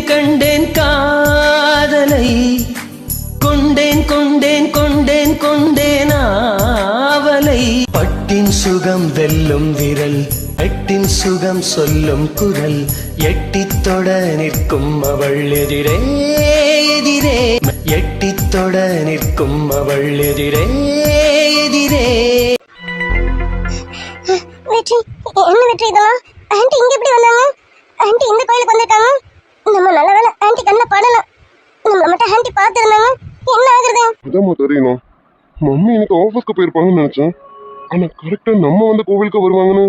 கண்டேன் காதலை கொண்டேன் கொண்டேன் கொண்டேன் கொண்டேன் ஆவலை பட்டின் சுகம் வெல்லும் விரல் எட்டின் சுகம் சொல்லும் குரல் எட்டித் தொட நிற்கும் அவள் எதிரே எதிரே எட்டித் தொட நிற்கும் அவள் எதிரே எதிரே. வெற்றி, என்ன வெற்றி இதெல்லாம்? ஆன்ட்டி இங்க எப்படி வந்தாங்க? ஆன்ட்டி இந்த கோயிலுக்கு வந்திருக்காங்க. நம்ம நல்ல வேலை ஆன்ட்டி கண்ணை படலாம். நம்மள மட்டும் ஆன்ட்டி பார்த்துருந்தாங்க என்ன ஆகுறது? அதான் தெரியணும். மம்மி இன்னைக்கு ஆஃபீஸ்க்கு போயிருப்பாங்கன்னு நினைச்சேன். ஆனா கரெக்டா நம்ம வந்து கோவிலுக்கு வருவாங்கன்னு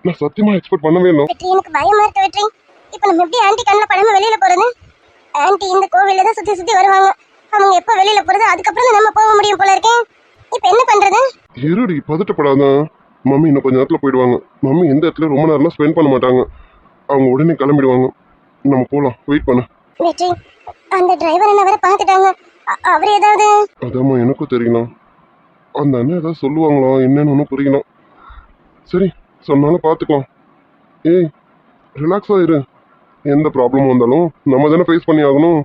நான் சத்தியமா எக்ஸ்பெக்ட் பண்ணவே இல்லை. வெற்றி, எனக்கு பயமா இருக்கு வெற்றி. இப்போ நம்ம எப்படி ஆன்ட்டி கண்ணில் படாம வெளியில போறது? ஆன்ட்டி இந்த கோவில்ல தான் சுத்தி சுத்தி வருவாங்க. அவங்க எப்போ வெளியில போறது? அதுக்கப்புறம் தான் நம்ம போக முடியும் போல இருக்கேன். இப்போ என்ன பண்றது? இருடி, பதட்டப்படாதான். மம்மி இன்னும் கொஞ்ச நேரத்துல போயிடுவாங்க. மம்மி எந்த இடத்துல ரொம்ப நேரம்லாம் ஸ்பெண்ட் பண்ண மாட்டாங்க. அவங்க உடனே கிளம்பிடுவாங்க. நம்ம போலாம், வெயிட் பண்ண. வெற்றி, அந்த டிரைவர் என்ன வேற பார்த்துட்டாங்க. அவர் ஏதாவது? அதாம்மா எனக்கும் தெரியலாம். அந்த அண்ணன் ஏதாவது சொல்லுவாங்களா என்னன்னு ஒன்றும் புரியல. சரி, சொன்னாலும் பார்த்துக்கலாம். ஏய், ரிலாக்ஸாக இரு. எந்த ப்ராப்ளமும் வந்தாலும் நம்ம தானே ஃபேஸ் பண்ணி ஆகணும்.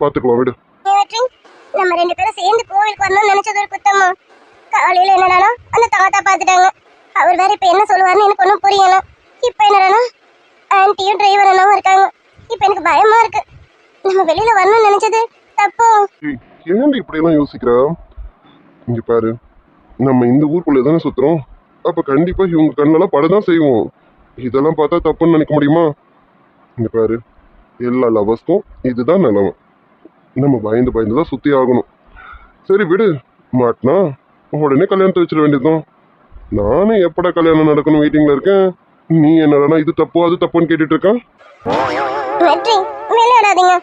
பார்த்துக்கலாம், விடு. வெற்றி, நம்ம ரெண்டு பேரும் சேர்ந்து கோவிலுக்கு வரணும்னு நினைச்சது ஒரு குத்தமா? காலையில என்னடானா அந்த தாத்தா பார்த்துட்டாங்க. அவர் வேற இப்ப என்ன சொல்லுவாருன்னு எனக்கு ஒன்றும் புரியல. இப்ப என்னடானா ஆன்ட்டியும் டிரைவர் அண்ணாவும் இருக்காங்க. இப்ப எனக்கு பயமா இருக்கு. நம்ம வெளியில வரணும்னு நினைச்சது தப்போ? ஏய், ஏன்டி இப்படியெல்லாம் யோசிக்கிற? இங்க பாரு, நம்ம இந்த ஊருக்குள்ளே தானே சுத்துறோம். அப்ப கண்டிப்பா இவங்க கண்ணெல்லாம் படதான் செய்வோம். இதெல்லாம் பார்த்தா தப்புன்னு நினைக்க முடியுமா? இங்க பாரு, எல்லா லவர்ஸ்க்கும் இதுதான் நிலமை. நம்ம பயந்து பயந்து தான் சுத்தி ஆகணும். சரி விடு, மாட்டினா உடனே கல்யாணத்தை வச்சிட வேண்டியதுதான். நானே எப்படா கல்யாணம் நடக்கணும் வெயிட்டிங்ல இருக்கேன். நீ என்னடா இது தப்பு அது தப்புன்னு கேட்டுட்டு இருக்கான். வெற்றி, விளையாடாதீங்க.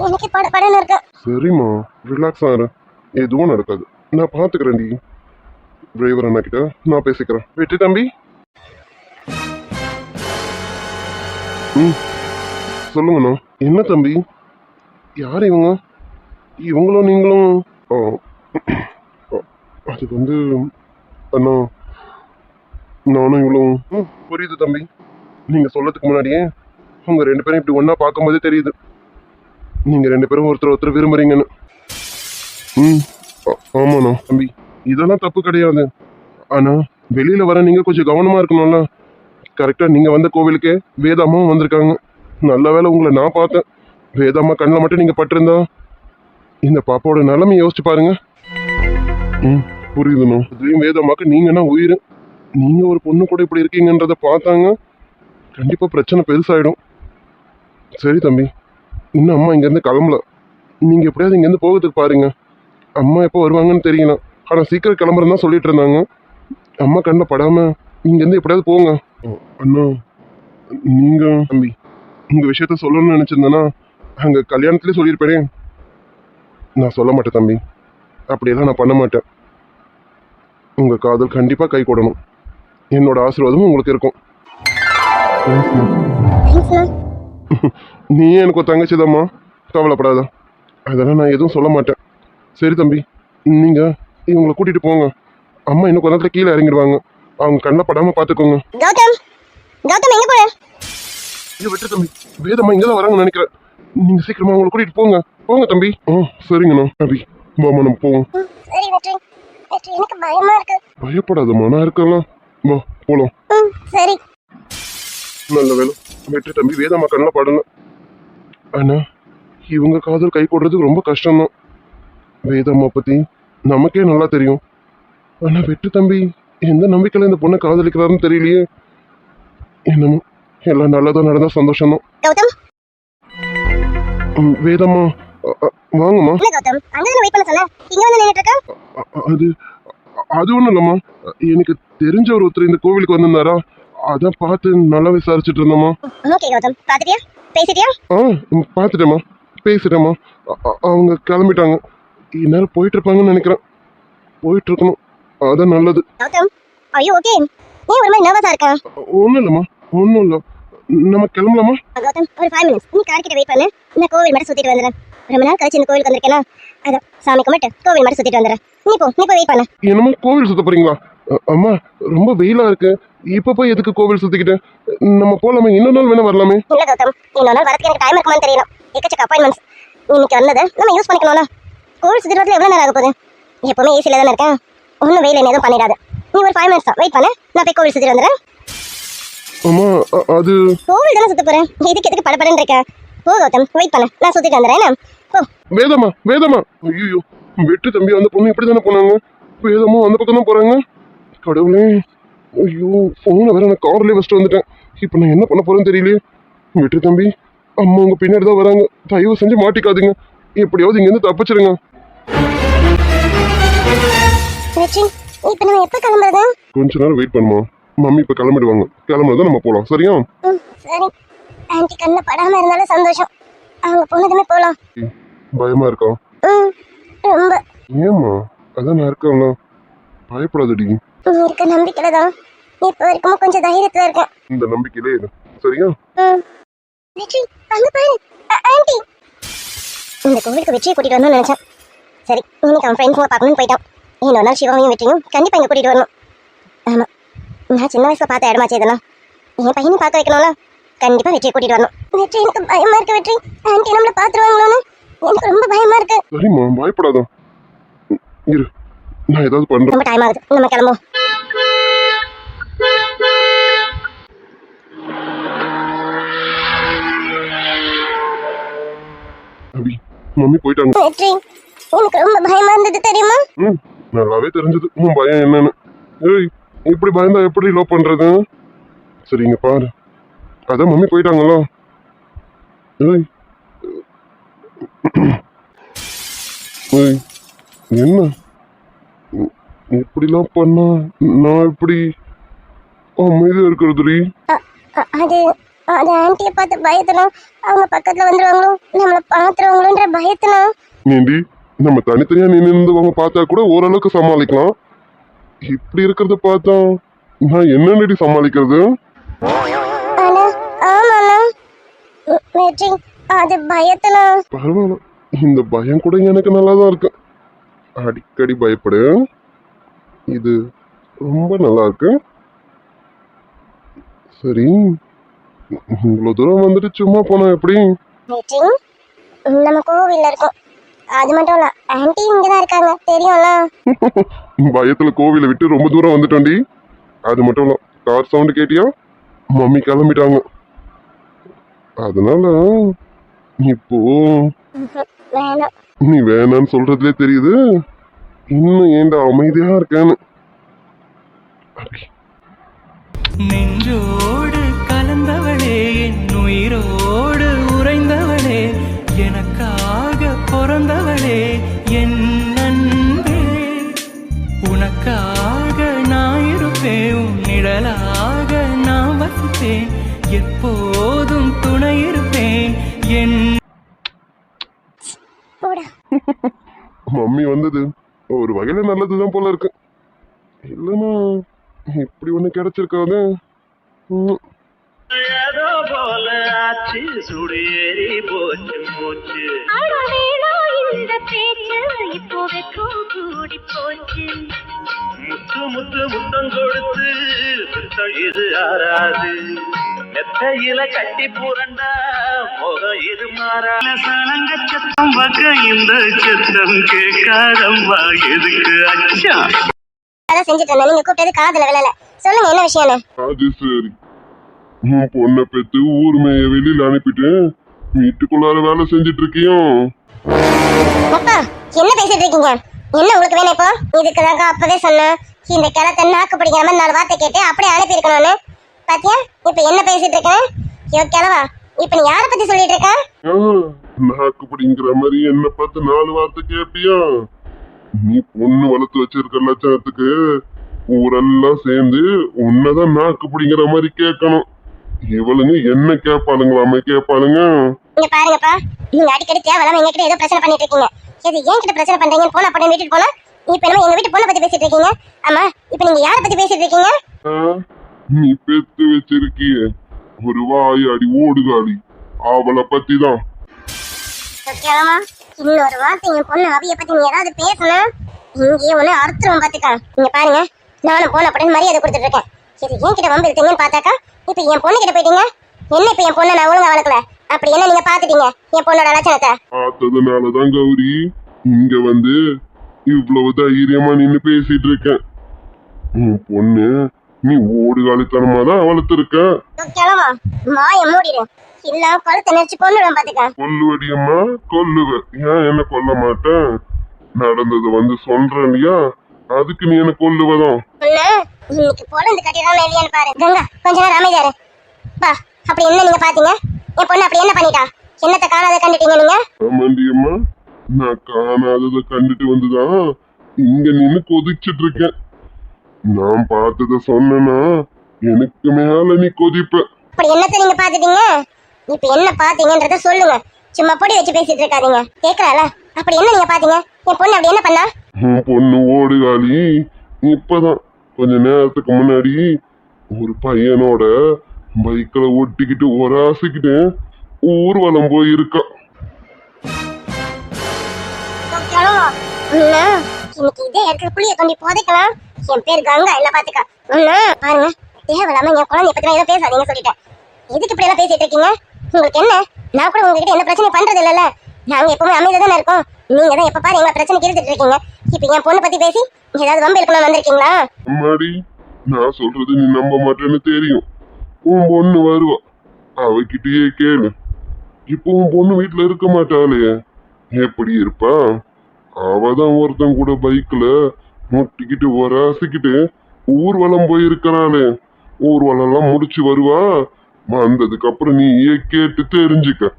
எனக்கு படன்னு இருக்கு. சரிம்மா, ரிலாக்ஸ் ஆகிற. எதுவும் நடக்காது, நான் பாத்துக்கிறேன்டி. டிரைவர் அண்ணா கிட்ட நான் பேசிக்கிறேன். வெற்றி தம்பி. சொல்லுங்கண்ணா. என்ன தம்பி, யார் இவங்க? இவங்களும் நீங்களும்? அது வந்து அண்ணா, நானும் இவ்வளவும் புரியுது தம்பி. நீங்க சொல்லதுக்கு முன்னாடியே உங்க ரெண்டு பேரும் இப்படி ஒன்னா பார்க்கும்போதே தெரியுது நீங்க ரெண்டு பேரும் ஒருத்தர் ஒருத்தர் விரும்புறீங்கன்னு. ஆமாண்ணா தம்பி, இதெல்லாம் தப்பு கிடையாது. ஆனா வெளியில வர நீங்க கொஞ்சம் கவனமா இருக்கணும்ல. கரெக்டா நீங்க வந்த கோவிலுக்கே வேதாம்மாவும் வந்திருக்காங்க. நல்ல வேலை உங்களை நான் பார்த்தேன். வேதாம்மா கண்ணில் மட்டும் நீங்க பட்டிருந்தா இந்த பாப்பாவோட நிலைமை யோசிச்சு பாருங்க. புரியுதுண்ணா. அதுலயும் வேதாம்மாக்கு நீங்கன்னா உயிர். நீங்க ஒரு பொண்ணு கூட இப்படி இருக்கீங்கன்றத பார்த்தாங்க கண்டிப்பா பிரச்சனை பெருசாயிடும். சரி தம்பி, இன்னும் அம்மா இங்கேருந்து கிளம்பல. நீங்க எப்படியாவது இங்கேருந்து போகிறதுக்கு பாருங்க. அம்மா எப்போ வருவாங்கன்னு தெரியல. ஆனால் சீக்கிரம் கிளம்புறேன்னு தான் சொல்லிட்டு இருந்தாங்க. அம்மா கண்ணில் படாம இங்கேருந்து எப்படியாவது போங்க. அண்ணா, நீங்க தம்பி இந்த விஷயத்த சொல்லணும்னு நினைச்சிருந்தேன்னா அங்கே கல்யாணத்துலேயே சொல்லியிருப்பேனே. நான் சொல்ல மாட்டேன் தம்பி, அப்படியெல்லாம் நான் பண்ண மாட்டேன். உங்க காதல் கண்டிப்பா கை கூடணும். என்னோட ஆசீர்வாதமும் உங்களுக்கு இருக்கும். நீ எனக்கு ஒரு தங்கச்சிதாம்மா, கவலைப்படாத. அதெல்லாம் நான் எதுவும் சொல்ல மாட்டேன். சரி தம்பி, நீங்க இவங்களை கூட்டிட்டு போங்க. அம்மா இன்னும் கொஞ்ச நேரத்துல கீழே இறங்கிடுவாங்க. அவங்க கண்ணில் படாம பாத்துக்கோங்க. கௌதம், கௌதம் எங்க போற? இதை விட்டு தம்பி, வேதம்மா இங்கதான் வராங்கன்னு நினைக்கிறேன். நீங்க சீக்கிரமா அவங்களை கூட்டிட்டு போங்க. போங்க தம்பி. சரிங்கண்ணா. தம்பி வாமா, நம்ம போவோம். சரி வெற்றி, வெற்றி எனக்கு பயமா இருக்கு. பயப்படாதம்மா, நான் இருக்கலாம். வா போலாம். சரி. நல்ல வேலை வெற்றி தம்பி வேதம்மா கண்ணில் படல. ஆனா இவங்க காதல் கை கூடுறதுக்கு ரொம்ப கஷ்டம்தான். வேதம்மா பத்தி நமக்கே நல்லா தெரியும். ஆனா வெற்றி தம்பி எந்த நம்பிக்கையில இந்த பொண்ணை காதலிக்கிறாருன்னு தெரியலையே. என்னமோ எல்லாம் நல்லதா நடந்தா சந்தோஷம்தான். கௌதம், வேதம்மா வாங்கம்மா. என்ன கௌதம், அங்க வெயிட் பண்ண சொன்ன, இங்க வந்து நின்னுட்டு இருக்க? அது அது ஒண்ணும் இல்லம்மா. எனக்கு தெரிஞ்ச ஒருத்தர் இந்த கோவிலுக்கு வந்திருந்தாரா, அதான் பார்த்து நல்லா விசாரிச்சுட்டு இருந்தோம்மா. ஓகே கௌதம், பாத்துட்டியா, பேசிட்டியா? பார்த்துட்டேம்மா, பேசிட்டேம்மா. அவங்க கிளம்பிட்டாங்க. இந்நேரம் போயிட்டு இருப்பாங்கன்னு நினைக்கிறேன். போயிட்டு இருக்கணும், அதான் நல்லது. கௌதம், ஐயோ ஓகே, நீ ஒரு மாதிரி நர்வஸா இருக்க? ஒன்றும் இல்லைம்மா, ஒன்றும் இல்லை. நம்ம கிளம்பலாமா? கௌதம், ஒரு 5 minutes நீ கார் கிட்ட வெயிட் பண்ணு. நான் கோவில் மட்டும் சுத்திட்டு வந்துடுறேன். ரொம்ப நாள் கழிச்சு இந்த கோவிலுக்கு வந்திருக்கேனா, அதான் சாமி கும்பிட்டு கோவில் மட்டும் சுத்திட்டு வந்துடுறேன். நீ போ வெயிட் பண்ணு. என்னம்மா கோவில் சுத்த போறீங்களா? அம்மா ரொம்ப வெயிலா இருக்கு. இப்ப போய் எதுக்கு கோவில் சுத்திக்கிட்டு? நம்ம போலாமே, இன்னொரு நாள் வேணா வரலாமே. இல்ல கௌதம், இன்னொரு நாள் வரதுக்கு எனக்கு டைம் இருக்குமான்னு தெரியல. எக்கச்சக்க அப்பாயின்மெண்ட்ஸ் இன்னைக்கு வந்தது நம்ம யூஸ் பண்ணிக்கணும்ல. கோவில் சுத்தி வரதுல எவ்வளவு நேரம் ஆக போகுது? எப்பவுமே ஏசில தானே இருக்கேன், ஒன்றும் வெயில் என்ன எதுவும் பண்ணிடாது. நீ ஒரு 5 minutes தான் வெயிட் பண்ணு, நான் போய் கோவில் சுத்தி வந்துடுறேன். அம்மா அது கோவில் தானே சுத்த போறேன், இதுக்கு எதுக்கு படப்படன்னு இருக்கேன்? போ கௌதம், வெயிட் பண்ணு, நான் சுத்திட்டு வந்துடுறேன். போ. வேதமா வேதமா, ஐயோ வெற்றி தம்பி அந்த பொண்ணு இப்படி தானே போனாங்க. வேதமும் அந்த பக்கம் தான் போறாங்க. கடவுளே, ஐயோ போனை வேற நான் கார்லயே வச்சுட்டு வந்துட்டேன். இப்போ நான் என்ன பண்ண போறேன்னு தெரியலையே. வெற்றி தம்பி அம்மா உங்க பின்னாடி தான் வராங்க, தயவு செஞ்சு மாட்டிக்காதீங்க. எப்படியாவது இங்க இருந்து தப்பிச்சிருங்க. வெற்றி, இப்போ நம்ம எப்போ கிளம்புறது? கொஞ்ச நேரம் வெயிட் பண்ணுமா, மம்மி இப்ப கிளம்பிடுவாங்க. கிளம்புறதா நம்ம போலாம், சரியா? சரி, ஆன்ட்டி கண்ணில் படாம இருந்தாலும் சந்தோஷம். அவங்க போனதுமே போலாம். பயமா இருக்கா? ரொம்ப. ஏம்மா, அதான் நான் இருக்கேன்ல, பயப்படாதடி. நீ இருக்க நம்பிக்கையில தான் இப்போ வரைக்கும் கொஞ்சம் தைரியத்துல இருக்கேன். இந்த நம்பிக்கையிலே இரு, சரியா? வெற்றி, அங்க பாரு, ஆன்ட்டி. இந்த கோவிலுக்கு வெற்றியை கூட்டிட்டு வரணும்னு நினைச்சேன். சரி, இன்னைக்கு அவன் ஃப்ரெண்ட்ஸுங்க பார்க்கணும்னு போயிட்டான். இன்னொரு நாள் சிவாவையும் வெற்றியும் கண்டிப்பா இங்க கூட்டிட்டு வரணும். ஆமா, நான் சின்ன வயசுல பார்த்த இடமாச்சு இதெல்லாம். என் பையனை பார்க்க வைக்கணும்ல, கண்டிப்பா வெற்றியை கூட்டிட்டு வரணும். வெற்றி, எனக்கு பயமா இருக்கு வெற்றி. ஆன்ட்டி நம்மள பாத்துருவாங்களோன்னு எனக்கு ரொம்ப பயமா இருக்கு. சரிம்மா, பயப்படாத, இரு, நான் ஏதாவது பண்றேன். ரொம்ப டைம் ஆகுது, நம்ம கிளம்புவோம். அபி, மம்மி போயிட்டாங்க. வெற்றி, எனக்கு ரொம்ப பயமா இருந்தது தெரியுமா? நல்லாவே தெரிஞ்சது உன் பயம் என்னன்னு. ஏய், இப்படி பயந்தா எப்படி லவ் பண்றது? சரிங்க பாரு, அதான் மம்மி போயிட்டாங்களா. ஏய் ஏய், என்ன இப்படிலாம் பண்ணா நான் எப்படி அமைதியா இருக்கிறதுடி? அது அது ஆன்ட்டியை பார்த்து பயத்தணும், அவங்க பக்கத்துல வந்துருவாங்களோ நம்மளை பாத்துருவாங்களோன்ற பயத்தணும். நீண்டி நம்ம தனித்தனியா நின்று அவங்க பார்த்தா கூட ஓரளவுக்கு சமாளிக்கலாம். இப்படி இருக்கிறத பார்த்தா நான் என்னடி சமாளிக்கிறது? ஆனா ஆமாண்ணா வெற்றி, அது பயத்தணும். பரவாயில்ல, இந்த பயம் கூட எனக்கு நல்லா தான் இருக்கு. அடிக்கடி பயப்படு, இது ரொம்ப நல்லா இருக்கு. சரி, இவ்வளவு தூரம் வந்துட்டு சும்மா போனா எப்படி? வெற்றி, நம்ம கோவில்ல இருக்கோம், அது மட்டும் இல்ல ஆன்ட்டி இங்கதான் இருக்காங்க தெரியும்ல. பயத்துல கோவிலை விட்டு ரொம்ப தூரம் வந்துட்டோண்டி. அது மட்டும் இல்ல, கார் சவுண்ட் கேட்டியா? மம்மி கிளம்பிட்டாங்க. அதனால இப்போ வேணாம். நீ வேணான்னு சொல்றதுலே தெரியுது இன்னும் ஏன்டா அமைதியா இருக்கேன்னு. நெஞ்சோடு கலந்தவளே, என் உயிரோடு உறைந்தவளே, எனக்காக பிறந்தவளே, என் அன்பே, உனக்காக நான் இருப்பேன், உன் நிழலாக நான் வசிப்பேன், எப்போதும் துணை இருப்பேன் என். மம்மி வந்தது ஒரு வகையில நல்லதுதான் போல இருக்கு. இல்லைன்னா இப்படி ஒண்ணு கிடைச்சிருக்காது. ஏதோ போல ஆச்சு, சுடியேறி போச்சு போச்சு. இந்த பேச்சு இப்போ வெக்கம் கூடி போச்சு. முத்து முத்து முத்தம் கொடுத்து முத்தம் இது ஆறாது. மெத்தையில கட்டி புரண்டா முகம் இது மாறாத. சலங்க சத்தம் வக்க இந்த சத்தம் கேட்காதம்மா எதுக்கு அச்சா? அதான் செஞ்சுட்டு இருந்தேன், நீங்க கூப்பிட்டது காதுல விழல. சொல்லுங்க என்ன விஷயம்னு. அது சரி, உன் பொண்ணை பெத்து ஊர் மேய வெளியில அனுப்பிட்டு வீட்டுக்குள்ளார வேலை செஞ்சுட்டு இருக்கியோ? அப்பா என்ன பேசிட்டு இருக்கீங்க? என்ன உங்களுக்கு வேணும் இப்போ? இதுக்குதாங்க அப்பவே சொன்னேன், இந்த கிளத்தை நாக்கு பிடிக்கிற மாதிரி 4 வார்த்தை கேட்டு அப்படியே அனுப்பி இருக்கணும்னு. பாத்தியா இப்ப என்ன பேசிட்டு இருக்கேன்? ஐயோ கிளவா, இப்ப நீ யார பத்தி சொல்லிட்டு இருக்க? நாக்கு பிடிங்கிற மாதிரி என்ன பார்த்து 4 வார்த்தை கேப்பியா? நீ பொண்ணு வளர்த்து வச்சிருக்க லட்சணத்துக்கு ஊரெல்லாம் சேர்ந்து உன்னதான் நாக்கு பிடிங்கிற மாதிரி கேட்கணும். இவளுங்க என்ன கேட்பாளுங்களாம கேட்பாளுங்க. இங்க பாருங்கப்பா, நீங்க அடிக்கடி தேவையில்லாம எங்ககிட்ட ஏதோ பிரச்சனை பண்ணிட்டு இருக்கீங்க. எது ஏன் கிட்ட பிரச்சனை பண்றீங்கன்னு போன அப்படி வீட்டுக்கு போனா இப்ப என்ன எங்க வீட்டு பொண்ணை பத்தி பேசிட்டு இருக்கீங்க? ஆமா, இப்ப நீங்க யார பத்தி பேசிட்டு இருக்கீங்க? நீ பெத்து வச்சிருக்கிய ஒரு வாயாடி ஓடுகாடி, அவளை பத்தி தான். சத்தியமா இன்னொரு வார்த்தை என் பொண்ணு அவிய பத்தி நீ ஏதாவது பேசுனா இங்கேயே ஒண்ணு அறுத்துரும் பாத்துக்க. இங்க பாருங்க, நானும் போன அப்படின்னு மரியாதை கொடுத்துட்டு இருக்கேன். இது என் கிட்ட வம்பு இருக்கீங்கன்னு பார்த்தாக்கா இப்ப என் பொண்ணு கிட்ட போயிட்டீங்க. என்ன இப்ப என் பொண்ணை நான் ஒழுங்கா வளர்க்கல அப்படி என்ன நீங்க பாத்துட்டீங்க என் பொண்ணோட லட்சணத்தை? பார்த்ததுனாலதான் கௌரி இங்க வந்து இவ்வளவு தைரியமா நின்னு பேசிட்டு இருக்கேன். உன் பொண்ணு நீ ஓடுகாலித்தனமா தான் வளர்த்துருக்க. கிளம்பா மாய மூடிடு இல்ல கழுத்தை நெரிச்சு கொண்டுடும் பாத்துக்க. கொல்லுவடியம்மா கொல்லுவ, ஏன் என்ன கொல்ல மாட்டேன்? நடந்தது வந்து சொல்றேன் இல்லையா, அதுக்கு நீ என்ன கொல்லுவதான். இன்னைக்கு பொழுது கட்டிடலாம் இல்லையான்னு பாரு. கங்கா கொஞ்ச நேரம் அமைதியாரு. பா அப்படி என்ன நீங்க பாத்தீங்க? என் பொண்ணு அப்படி என்ன பண்ணிட்டா? என்னத்தை காணாத கண்டுட்டீங்க நீங்க? ஆமாண்டியம்மா, நான் காணாததை கண்டுட்டு வந்துதான் இங்க நின்னு கொதிச்சிட்டு இருக்கேன். நான் பார்த்தத சொன்னா எனக்கு மேல நீ கொதிப்ப. அப்படி என்னத்தை நீங்க பாத்துட்டீங்க? இப்ப என்ன பாத்தீங்கன்றத சொல்லுங்க. சும்மா பொடி வச்சு பேசிட்டு இருக்காதீங்க. கேக்குறால அப்படி என்ன நீங்க பாத்தீங்க? என் பொண்ணு அப்படி என்ன பண்ணா? உன் பொண்ணு ஓடுகாலி இப்பதான் கொஞ்ச நேரத்துக்கு முன்னாடி ஒரு பையனோட பைக்ல ஒட்டிக்கிட்டு ஒராசிக்கிட்டு ஊர்வலம் போயிருக்கா. இன்னைக்கு இதே இடத்துல புளிய கொண்டு போதைக்கலாம். என் பேர் கங்கா இல்ல பாத்துக்கா. பாருங்க தேவையில்லாம என் குழந்தைய பத்தி ஏதோ பேசாதீங்க சொல்லிட்டேன். எதுக்கு இப்படி எல்லாம் பேசிட்டு இருக்கீங்க? உங்களுக்கு என்ன? நான் கூட உங்ககிட்ட என்ன பிரச்சனை பண்றது இல்லல்ல. நாங்க எப்பவுமே அமைதியா தானே இருக்கோம். நீங்க தான் எப்ப பாரு எங்களை பிரச்சனை கிழிச்சிட்டு இருக்கீங்க. இப்ப என் பொண்ணு பத்தி பேசி ஏதாவது வம்பு இருக்கணும்னு வந்திருக்கீங்களா? அம்மாடி, நான் சொல்றது நீ நம்ப மாட்டேன்னு தெரியும். உன் பொண்ணு வருவா, அவகிட்டயே கேளு. இப்போ உன் பொண்ணு வீட்டுல இருக்க மாட்டாளே, எப்படி இருப்பா? அவதான் ஒருத்தன் கூட பைக்ல முட்டிக்கிட்டு ஒராசிக்கிட்டு ஊர்வலம் போயிருக்கிறாளே. ஊர்வலம் எல்லாம் முடிச்சு வருவா. வந்ததுக்கு அப்புறம் நீ கேட்டு தெரிஞ்சுக்க,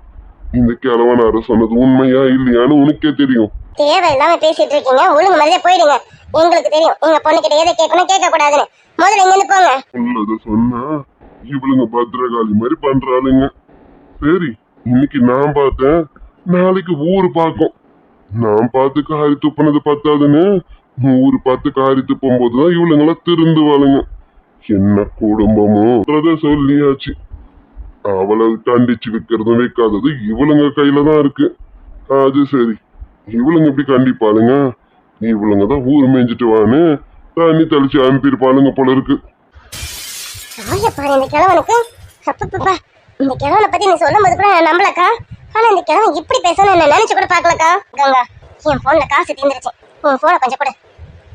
இந்த கிழவனார சொன்னது உண்மையா இல்லையான்னு உனக்கே தெரியும். தேவையில்லாம பேசிட்டு இருக்கீங்க. ஒழுங்கு மாதிரியே போயிடுங்க. எங்களுக்கு தெரியும் எங்க பொண்ணு கிட்ட எதை கேட்கணும் கேட்க கூடாதுன்னு. முதல்ல இங்க இருந்து போங்க. உள்ளத சொன்னா இவளுங்க பத்திரகாளி மாதிரி பண்றாளுங்க. சரி, இன்னைக்கு நான் பார்த்தேன், நாளைக்கு ஊரு பார்க்கும். நான் பார்த்து காரி துப்புனது பத்தாதுன்னு ஊரு பார்த்து காரி துப்பும் போதுதான் இவளுங்கள திருந்துவாளுங்க. என்ன குடும்பமோ சொல்லியாச்சு. அவளை கண்டிச்சு வைக்கிறதும் வைக்காதது இவளுங்க கையில தான் இருக்கு. அது சரி, இவளுங்க எப்படி கண்டிப்பாளுங்க? இவளுங்க தான் ஊர் மேய்ஞ்சிட்டு வான்னு தண்ணி தெளிச்சு அனுப்பியிருப்பாளுங்க போல இருக்கு. பாரு இந்த கிழவனுக்கு. அப்பப்பா இந்த கிழவனை பத்தி நீ சொல்லும் போது கூட நான் நம்பலக்கா. ஆனா இந்த கிழவன் இப்படி பேசணும்னு நான் நினைச்சு கூட பாக்கலக்கா. கங்கா என் போன்ல காசு தீர்ந்துருச்சு. உன் போனை கொஞ்சம் கொடு.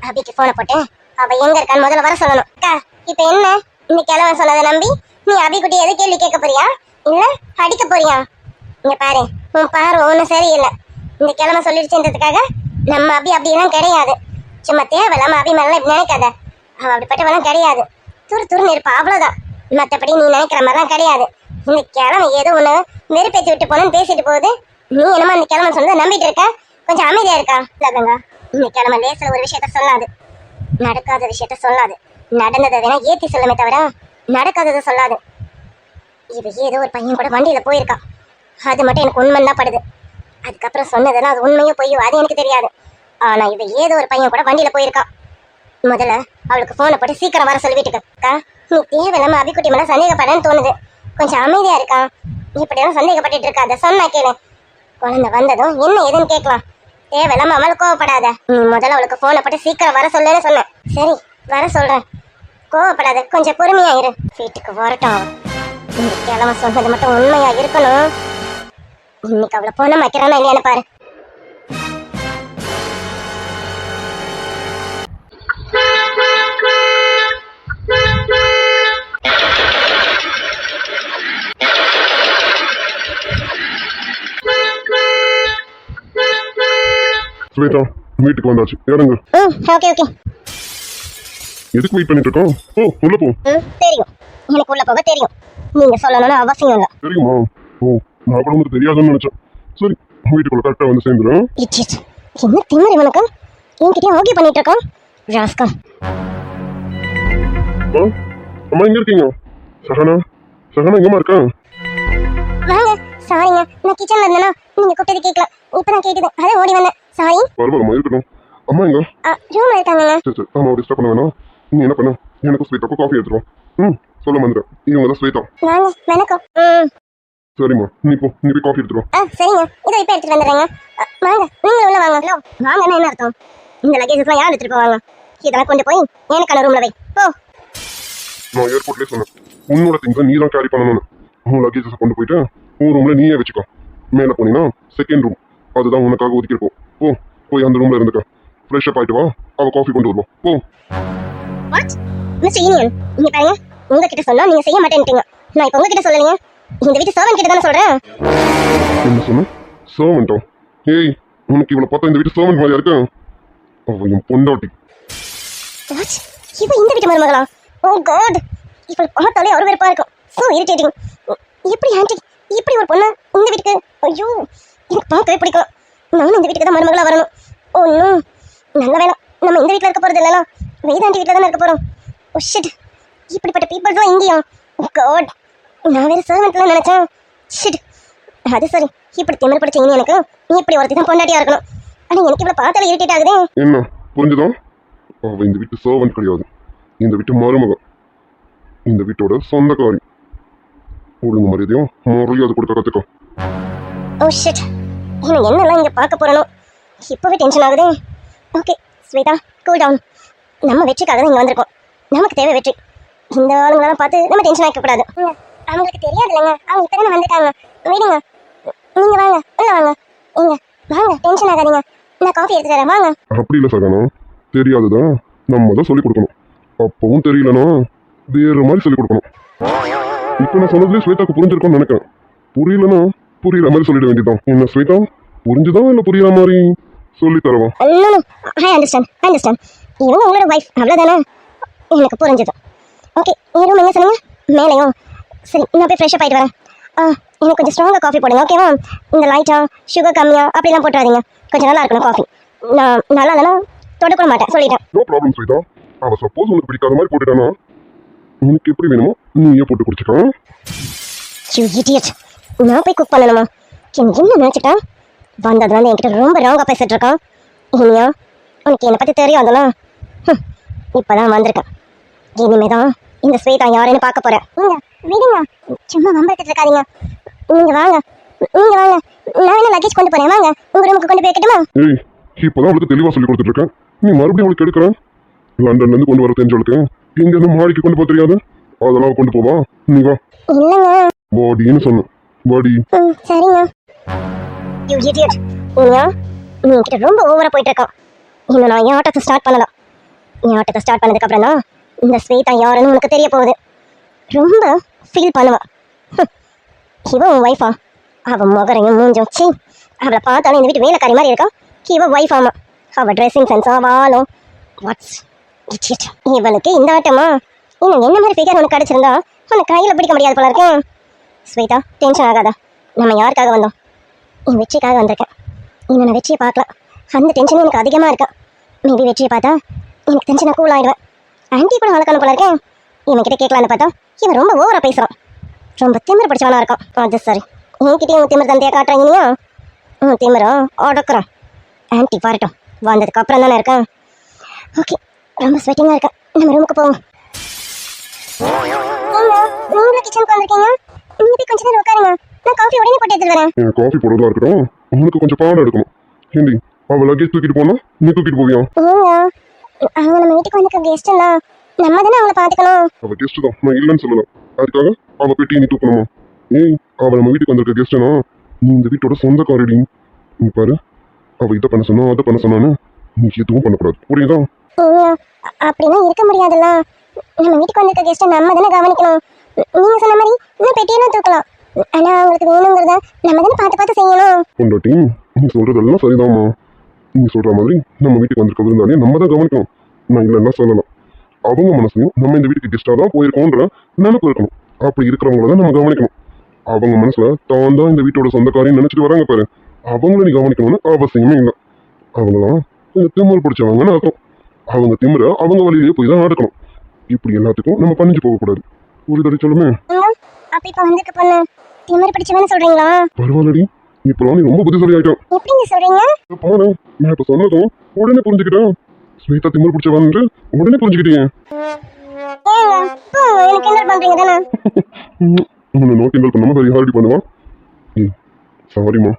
அபிக்கு போனை போட்டு அவ எங்க இருக்கான்னு முதல்ல வர சொல்லணும். அக்கா இப்ப என்ன இந்த கிழவன் சொன்னதை நம்பி நீ அபி குட்டி எதை கேள்வி கேட்க போறியா இல்ல அடிக்க போறியா? இங்க பாரு உன் பார்வை ஒன்னும் சரியில்லை. இந்த கிழமை சொல்லிடுச்சுன்றதுக்காக நம்ம அபி அப்படிலாம் கிடையாது. சும்மா தேவையில்லாம அபி மேலாம் இப்படி நினைக்காத. அவ அப்படிப்பட்டவெல்லாம் கிடையாது. துரு துருன்னு இருப்பா, அவ்வளவுதான். மற்றபடி நீ நினைக்கிற மாதிரிலாம் கிடையாது. இந்த கிழமை ஏதோ ஒண்ணு வெறுப்பேற்றி விட்டு போனன்னு பேசிட்டு போகுது. நீ என்னமா இந்த கிழமை சொன்னதை நம்பிட்டு இருக்க? கொஞ்சம் அமைதியா இருக்கா? இல்லங்க இந்த கிழமை லேசில் ஒரு விஷயத்த சொல்லாது, நடக்காத விஷயத்த சொல்லாது. நடந்ததை வேணா ஏத்தி சொல்லுமே தவிர நடக்காததை சொல்லாது. இவ ஏதோ ஒரு பையன் கூட வண்டியில போயிருக்கா, அது மட்டும் எனக்கு உண்மைன்னு தான் படுது. அதுக்கப்புறம் சொன்னதெல்லாம் அது உண்மையோ பொய்யோ அது எனக்கு தெரியாது. ஆனா இவ ஏதோ ஒரு பையன் கூட வண்டியில போயிருக்கா. முதல்ல அவளுக்கு போனை போட்டு சீக்கிரம் வர சொல்லி வீட்டுக்கு. நீ தேவையில்லாம அபிக்குட்டி மேல சந்தேகப்படன்னு தோணுது. கொஞ்சம் அமைதியா இருக்கா. இப்படியெல்லாம் சந்தேகப்பட்டு இருக்கா. அதை சொன்னா கேளு. குழந்தை வந்ததும் என்ன ஏதுன்னு கேட்கலாம். தேவையில்லாம அவளுக்கு கோவப்படாத. நீ முதல்ல அவளுக்கு போனை போட்டு சீக்கிரம் வர சொல்லுன்னு சொன்னேன். சரி வர சொல்றேன், கோவப்படாத, கொஞ்சம் பொறுமையா இரு. வீட்டுக்கு வரட்டும். இந்த கிழமை சொன்னது மட்டும் உண்மையா இருக்கணும். இன்னைக்கு அவளை பொண்ணை வைக்கிறானா இல்லையான்னு பாரு. ஸ்வேதா, வீட்டுக்கு வந்தாச்சு, இறங்கு. Okay okay. எதுக்கு வெயிட் பண்ணிட்டு இருக்கோம்? ஓ, உள்ள போ. தெரியும், எனக்கு உள்ள போக தெரியும். நீங்க சொல்லணும்னு அவசியம் இல்லை. தெரியுமா? ஓ, நான் கூட உங்களுக்கு தெரியாதுன்னு நினைச்சேன். சரி, வீட்டுக்குள்ள கரெக்டா வந்து சேர்ந்துடும். என்ன திமிரு இவனுக்கு? என்கிட்டயும் ஓகே பண்ணிட்டு இருக்கான் ராஸ்கல். அம்மா எங்க இருக்கீங்க? சஹனா, சஹனா எங்கம்மா இருக்கா? வாங்க. சாரிங்க, நான் கிச்சன்ல இருந்தேனா நீங்க கூப்பிட்டது கேட்கல. இப்பதான் கேக்குது, அதான் ஓடி வந்தேன். சாரி. பரவாயில்லம்மா, இருக்கட்டும். அம்மா எங்க? ரூம்ல இருக்காங்க. சரி சரி, அம்மா டிஸ்டர்ப் பண்ண வேணாம். நீ என்ன பண்ண, எனக்கு ஸ்வீட்டாக்கும் காஃபி எடுத்துருவோம். சொல்ல வந்துடுறேன், இவங்க தான் ஸ்வீட்டா. வாங்க, வணக்கம். சரிம்மா, நீ போய் காஃபி எடுத்துருவோம். சரிங்க, இதோ இப்ப எடுத்துட்டு வந்துடுறேங்க. வாங்க, நீங்க உள்ள வாங்க. வாங்கன்னா என்ன அர்த்தம்? இந்த லக்கேஜஸ்லாம் யார் எடுத்துட்டு போவாங்க? இதெல்லாம் கொண்டு போய் எனக்கான ரூம்ல வை போ. நான் ஏர்போர்ட்லேயே சொன்னேன் உன்னோட திங்ஸை நீ தான் கேரி பண்ணணும்னு. உன் லக்கேஜஸை கொண்டு போயிட்டு உன் ரூம்ல நீயே வச்சுக்கோ. மேலே போனீங்கன்னா செகண்ட் ரூம், அதுதான் உனக்காக ஒதுக்கிருப்போம். போய் அந்த ரூம்ல இருந்துக்க. ஃப்ரெஷ் அப் ஆயிட்டு வா, அவ காஃபி கொண்டு வருவோம். போ. வாட் மிஸ்டர் யூனியன், நீங்க பாருங்க, உங்ககிட்ட சொன்னா நீங்க செய்ய மாட்டேன்ட்டீங்க. நான் இப்போ உங்ககிட்ட சொல்லலைங்க, இந்த வீட்டு சர்வன்ட் கிட்ட தானே சொல்றேன். என்ன சொன்ன? சர்வெண்டா? ஏய், உனக்கு இவளை பார்த்தா இந்த வீட்டு சர்வெண்ட் மாதிரியா இருக்கு? அவ என் பொண்டாட்டி. வாட், இவ இந்த வீட்டு மருமகளா? ஓ காட், இவள் பார்த்தாலே ஒரு வெறுப்பா இருக்கும். So irritating. எப்படி ஆண்டி இப்படி ஒரு பொண்ணு இந்த வீட்டுக்கு? ஐயோ, எனக்கு பார்க்கவே பிடிக்கும். நானும் இந்த வீட்டுக்கு தான் மருமகளா வரணும். ஓ நல்ல வேலை, நம்ம இந்த வீட்டில் இருக்க போறது இல்லைனா வேதாண்டி வீட்டில் தானே இருக்க போறோம். ஓ ஷிட், இப்படிப்பட்ட பீப்புள்ஸ்லாம் இங்கேயும்? காட், நான் வேற சர்வெண்ட்லாம் நினைச்சேன். ஷிட், அது சரி, இப்படி திமிரு பிடிச்ச இனி எனக்கு இப்படி ஒருத்தி தான் பொண்டாட்டியா இருக்கணும். ஆனா எனக்கு இவ்வளவு பார்த்தாலே இரிட்டேட் ஆகுதே. என்ன புரிஞ்சுதா? அவ இந்த வீட்டு சர்வெண்ட் கிடையாது, இந்த வீட்டு மருமகன், இந்த வீட்டோட சொந்தக்காரி. ஒழுங்கு மரியாதையும் மரியாதை கொடுக்க கத்துக்கோ. ஓ ஷிட், இன்னும் என்னெல்லாம் இங்கே பார்க்க போறனோ, இப்போவே டென்ஷன் ஆகுதே. Okay Shweta, cool down. நம்ம வெற்றிக்காக தான் இங்கே வந்திருக்கோம். நமக்கு தேவை வெற்றி. இந்த ஆளுங்களெல்லாம் பார்த்து நம்ம டென்ஷன் ஆகிக்கக்கூடாது. அவங்களுக்கு தெரியாது இல்லைங்க, அவங்க இப்போ தானே வந்துட்டாங்க. விடுங்க, நீங்கள் வாங்க, உள்ள வாங்க. இங்க வாங்க, டென்ஷன் ஆகாதீங்க. நான் காஃபி எடுத்து தரேன், வாங்க. அப்படி இல்லை சகானா, தெரியாதுதான் நம்ம தான் சொல்லிக் கொடுக்கணும். அப்பவும் தெரியலனா வேற மாதிரி சொல்லிக் கொடுக்கணும். இப்போ நான் சொன்னதுலேயே ஸ்வேதாக்கு புரிஞ்சிருக்கோன்னு நினைக்கிறேன். புரியலனா புரியுற மாதிரி சொல்லிட வேண்டியதான். என்ன ஸ்வேதா, புரிஞ்சுதான் இல்லை புரியுற மாதிரி சொல்லி தரவா? I understand. இவங்க உங்களோட வைஃப், அவ்வளோதானே? எனக்கு புரிஞ்சது. ஓகே, என் ரூம் எங்கே சொல்லுங்க? மேலேயும். சரி, நான் போய் ஃப்ரெஷ்ஷப் ஆகிட்டு வரேன். எனக்கு கொஞ்சம் ஸ்ட்ராங்காக காஃபி போடுங்க, ஓகேவா? இந்த லைட்டாக சுகர் கம்மியாக அப்படிலாம் போட்டுறாதீங்க. கொஞ்சம் நல்லா இருக்கணும் காஃபி. நான் நல்லா இல்லைன்னா தொடக்கூட மாட்டேன், சொல்லிட்டேன். No problem Shweta. அவ சப்போஸ் உனக்கு பிடிக்காத மாதிரி போட்டுட்டானா உனக்கு எப்படி வேணுமோ நீயே போட்டு குடிச்சுக்கலாம். யூ இடியட், நான் போய் குக் பண்ணணுமா? எனக்கு என்ன நினச்சிட்டேன்? வந்தது வந்து என்கிட்ட ரொம்ப ராங்காக பேசிட்டு இருக்கான். இனியா, உனக்கு என்னை பற்றி தெரியாதுல்ல? இப்போ தான் வந்திருக்கேன். இனிமே தான் இந்த ஸ்வேதா யாருன்னு பார்க்க போகிறேன். விடுங்க, சும்மா வம்படுத்திட்டு இருக்காதீங்க. நீங்கள் வாங்க. நான் என்ன லக்கேஜ் கொண்டு போகிறேன், வாங்க. உங்கள் ரூமுக்கு கொண்டு போய் வைக்கட்டுமா? ஏய், இப்போதான் அவளுக்கு தெளிவாக சொல்லி கொடுத்துட்டு இருக்கேன். நீ மறுபடியும் அவளுக்கு எடுக்கிறேன். லண்டன்லேருந்து கொண்டு வர தெரிஞ்சவளுக்கு இங்கேருந்து மாடிக்கு கொண்டு போக தெரியாது. அதெல்லாம் கொண்டு போவா? நீ வா. இல்லைங்க, பாடின்னு சொன்னேன். பாடி. சரிங்க. யூ இடியட், இனியா, நீ என்கிட்ட ரொம்ப ஓவராக போயிட்டு இருக்கான். இன்னும் நான் என் ஆட்டத்தை ஸ்டார்ட் பண்ணலாம். என் ஆட்டத்தை ஸ்டார்ட் பண்ணதுக்கப்புறம் தான் இந்த ஸ்வேதா யாருன்னு உனக்கு தெரிய போகுது. ரொம்ப ஃபீல் பண்ணுவான். இவன் உன் ஒய்ஃபா? அவன் முகரையும் மூஞ்சும் சி, அவளை பார்த்தாலும் இந்த வீட்டு வேலைக்காரி மாதிரி இருக்கா. இவன் ஒய்ஃப் ஆமா. அவள் ட்ரெஸ்ஸிங் சென்ஸா வாழும். வாட்ஸ் இடியட், இவளுக்கு இந்த ஆட்டமா? இன்னும் என்ன மாதிரி ஃபிகர் உனக்கு கிடச்சிருந்தா உனக்கு கையில் பிடிக்க முடியாது போல இருக்கேன். ஸ்வேதா, டென்ஷன் ஆகாதா? நம்ம யாருக்காக வந்தோம்? என் வெற்றிக்காக வந்திருக்கேன். இன்னும் நான் வெற்றியை பார்க்கலாம். அந்த டென்ஷன் எனக்கு அதிகமாக இருக்கா. மேபி வெற்றியை பார்த்தா எனக்கு டென்ஷனாக கூல் ஆகிடுவேன். ஆன்ட்டி கூட வளர்க்கணும் போல இருக்கேன். இவன்கிட்ட கேட்கலான்னு பார்த்தா இவன் ரொம்ப ஓவராக பேசுகிறான். ரொம்ப திமிர் பிடிச்சவனா இருக்கான். அது சரி, என்கிட்டயும் உன் திமிர் தந்தையாக காட்டுறாங்க. இல்லையா உன் திமிரா அடக்குறான். ஆன்ட்டி வரட்டும், வந்ததுக்கு அப்புறம் தானே இருக்கேன். ஓகே, ரொம்ப ஸ்வெட்டிங்காக இருக்கேன். நம்ம ரூமுக்கு போவோம். நீங்களும் கிச்சனுக்கு வந்திருக்கீங்க. நீங்க போய் கொஞ்ச நேரம் உட்காருங்க, நான் காஃபி உடனே போட்டு எடுத்துட்டு வரேன். என் காஃபி போடுறதா இருக்கட்டும், உனக்கு கொஞ்சம் பாடம் எடுக்கணும். ஹிந்தி அவ லக்கேஜ் தூக்கிட்டு போனா நீ தூக்கிட்டு போவியா? அவங்க நம்ம வீட்டுக்கு வந்து கெஸ்ட்னா நம்ம தானே அவங்கள பாத்துக்கணும். அவ கெஸ்ட் தான், நான் இல்லைன்னு சொல்லல. அதுக்காக அவ பெட்டி நீ தூக்கணுமா? ஏய், அவ நம்ம வீட்டுக்கு வந்திருக்க கெஸ்ட்னா நீ இந்த வீட்டோட சொந்தக்காரடி. நீ பாரு, அவ இதை பண்ண சொன்னா அதை பண்ண சொன்னான்னு நீ எதுவும் பண்ணக்கூடாது, புரியுதா? அப்படின்னா இருக்க முடியாதுல்ல. நம்ம வீட்டுக்கு வந்திருக்க கெஸ்ட்டை நம்ம தானே கவனிக்கணும். நீங்க சொன்ன மாதிரி இன்னும் பெட்டியெல்லாம் தூக்கலாம். ஆனா அவங்களுக்கு வேணுங்கிறத நம்ம தானே பார்த்து செய்யணும். பொண்டாட்டி, நீ சொல்றதெல்லாம் சரிதாம்மா. நீ சொல்ற மாதிரி நம்ம வீட்டுக்கு வந்திருக்க விருந்தாலே நம்ம தான் கவனிக்கணும். நான் இல்லைன்னா சொல்லலாம். அவங்க மனசுலையும் நம்ம இந்த வீட்டுக்கு கெஸ்டாக தான் போயிருக்கோன்ற நினைப்பு இருக்கணும். அப்படி இருக்கிறவங்கள தான் நம்ம கவனிக்கணும். அவங்க மனசுல தான் தான் இந்த வீட்டோட சொந்தக்காரின்னு நினைச்சிட்டு வராங்க பாரு, அவங்கள நீ கவனிக்கணும்னு அவசியமே இல்லை. அவங்களாம் கொஞ்சம் திமிர் பிடிச்சவங்கன்னு அர்த்தம். அவங்க திமிர அவங்க வழியிலேயே போய் தான் நடக்கணும். இப்படி எல்லாத்துக்கும் நம்ம பண்ணிச்சு போகக்கூடாது. ஒரு தடவை சொல்லுமே. அப்ப இப்ப வந்திருக்க பொண்ணு திமிர் பிடிச்சவன்னு சொல்றீங்களா? பரவாயில்லடி, இப்பெல்லாம் நீ ரொம்ப புத்திசாலி ஆயிட்டான். எப்படிங்க சொல்றீங்க? பாரு, நான் இப்ப சொன்னதும் உடனே புரிஞ்சுக்கிட்டேன். ஸ்வேதா திமிர் பிடிச்சவன்னு உடனே புரிஞ்சுக்கிட்டீங்க. எனக்கு கிண்டல் பண்றீங்க தானே? உன்னை நோ கிண்டல் பண்ணாம வேற யாரடி பண்ணுவான்? சாரிம்மா.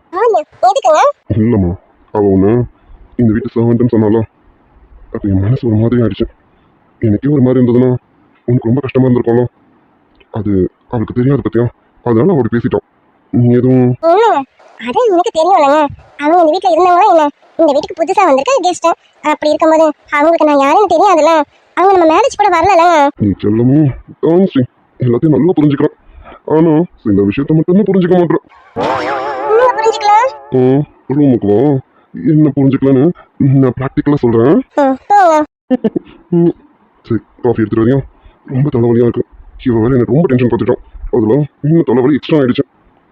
எதுக்குங்க? இல்லம்மா, அவ ஒண்ணு இந்த வீட்டு சர்வெண்ட்னு சொன்னாலும் அப்போ என் மனசு ஒரு மாதிரி ஆயிடுச்சு. எனக்கே ஒரு மாதிரி இருந்ததுன்னா உனக்கு ரொம்ப கஷ்டமா இருந்திருக்கும்ல. அது அவளுக்கு தெரியாது பத்தியா, அதனால அவள் பேசிட்டான். நீ எதுவும் என்னங்க அது எனக்கு தெரியும்லங்க. அவங்க இந்த வீட்டுல இருந்தவங்களா என்ன, இந்த வீட்டுக்கு புதுசா வந்திருக்க கெஸ்ட். அப்படி இருக்கும்போது அவங்களுக்கு நான் யாருன்னு தெரியாதுல்ல. அவங்க நம்ம மேரேஜ் கூட வரலங்க. நீ செல்லமே தான் ஸ்ரீ, எல்லாத்தையும் நல்லா புரிஞ்சுக்கிறான். ஆனா சில விஷயத்த மட்டும்தான் புரிஞ்சுக்க மாட்டேன். நீங்க புரிஞ்சுக்கலாம். ரூமுக்கு வா, என்ன புரிஞ்சுக்கலான்னு நான் ப்ராக்டிக்கலா சொல்றேன். போங்க. சரி, காஃபி எடுத்துட்டு வரியா? ரொம்ப தலைவலியா இருக்கு. இவ வேற எனக்கு ரொம்ப டென்ஷன் பார்த்துட்டான். அதுல இன்னும் தலைவலி எக்ஸ்ட்ரா ஆயிடுச்சு.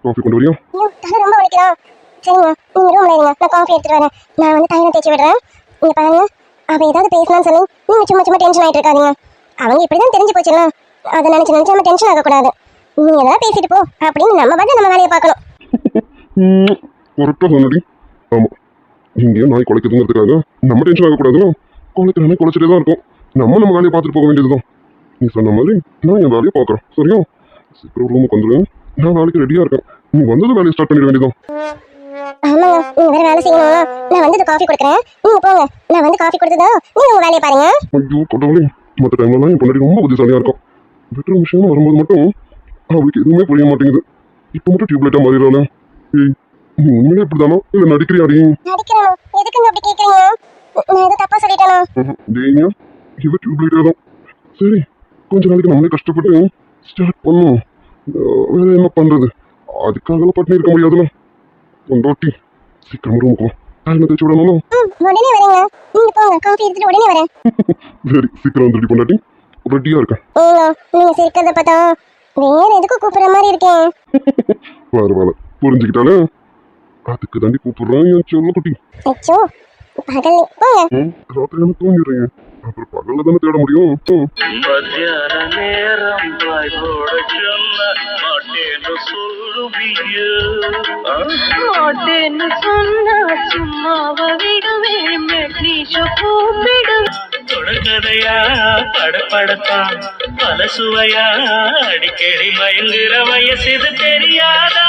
காஃபி கொண்டு வரியா? ஐயோ தலை ரொம்ப வலிக்கலாம். சரிங்க நீங்க ரூம்ல இருங்க, நான் காஃபி எடுத்துட்டு வரேன். நான் வந்து தைலம் தேய்ச்சி விடுறேன். நீங்க பாருங்க, அவ ஏதாவது பேசலாம்னு சொல்லி நீங்க சும்மா சும்மா டென்ஷன் ஆயிட்டு இருக்காதீங்க. அவங்க இப்படிதான் தெரிஞ்சு போச்சுல, அதை நினைச்சு நம்ம டென்ஷன் ஆகக்கூடாது. நீ எதாவது பேசிட்டு போ அப்படின்னு நம்ம பாட்டு நம்ம வேலையை பார்க்கணும். கரெக்டா சொன்னடி. ஆமா, இங்கேயும் நாய் குலைக்குதுங்கிறதுக்காக நம்ம டென்ஷன் ஆகக்கூடாதுன்னா குலைக்கிறானே குலைச்சிட்டே தான் இருக்கும். நம்ம வேலையை பார்த்துட்டு போக வேண்டியதுதான். நீ சொன்ன மாதிரி நான் என் வேலையை பார்க்குறேன். சரியா? சீக்கிரம் ரூமுக்கு வந்துடு. நான் வேலைக்கு ரெடியா இருக்கேன். நீ வந்தது வேலையை ஸ்டார்ட் பண்ணிட வேண்டியதான். ஆமாங்க, நீங்க வேற வேலை செய்யணும். நான் வந்து காஃபி கொடுக்குறேன், நீங்க போங்க. நான் வந்து காஃபி கொடுத்ததோ நீங்க உங்க வேலையை பாருங்க. ஐயோ கடவுளே, மற்ற டைம்லாம் என் பொண்டாட்டி ரொம்ப புத்திசாலியா இருக்கும். பெட்ரூம் விஷயம் வரும்போது மட்டும் அவளுக்கு எதுவுமே புரிய மாட்டேங்குது. இப்போ மட்டும் டியூப்லைட்டா மாறிடுறாள். ஏய், நீ உண்மையிலே இப்படிதானோ இல்லை நடிக்கிறியாடி? நடிக்கிறேன். எதுக்குங்க அப்படி கேட்குறீங்க? நான் எதுவும் தப்பா சொல்லிட்டேனா? டேனியா, இவ டியூப்லைட்டா தான். சரி, கொஞ்ச நாளைக்கு நம்மளே கஷ்டப்பட்டு ஸ்டார்ட் பண்ணும். வேற என்ன பண்றது? அதுக்காக பட்டினி இருக்க முடியாதுல்ல. பொண்டாட்டி சீக்கிரம் ரூமுக்கு வா, டைம் தேய்ச்சி விடணும். உடனே வரேங்க. நீங்க போங்க, காஃபி எடுத்துட்டு உடனே வரேன். சரி, சீக்கிரம் வந்துடி பொண்டாட்டி, ரெடியா இருக்கேன். நீங்க சிரிக்கிறத பார்த்தா வேற எதுக்கும் கூப்பிடுற மாதிரி இருக்கேன். பரவாயில்ல, புரிஞ்சுக்கிட்டாலே. அதுக்கு தாண்டி கூப்பிடுறேன் என் சொல்ல குட்டி. அச்சோ பகல் போங்க. ராத்திரி தூங்கிடுறேன், அப்புறம் பகல்ல தானே தேட முடியும். மத்தியான நேரம் பாய் போட சொன்ன மாட்டேன்னு சொல்லுவியோ? மாட்டேன்னு சொன்னா சும்மாவ விடுவேன், மெக்னீஷோ கூப்பிடும். தொடர்கதையா படப்படப்பா பல சுவையா அடிக்கடி மயங்குற வயசு இது தெரியாதா?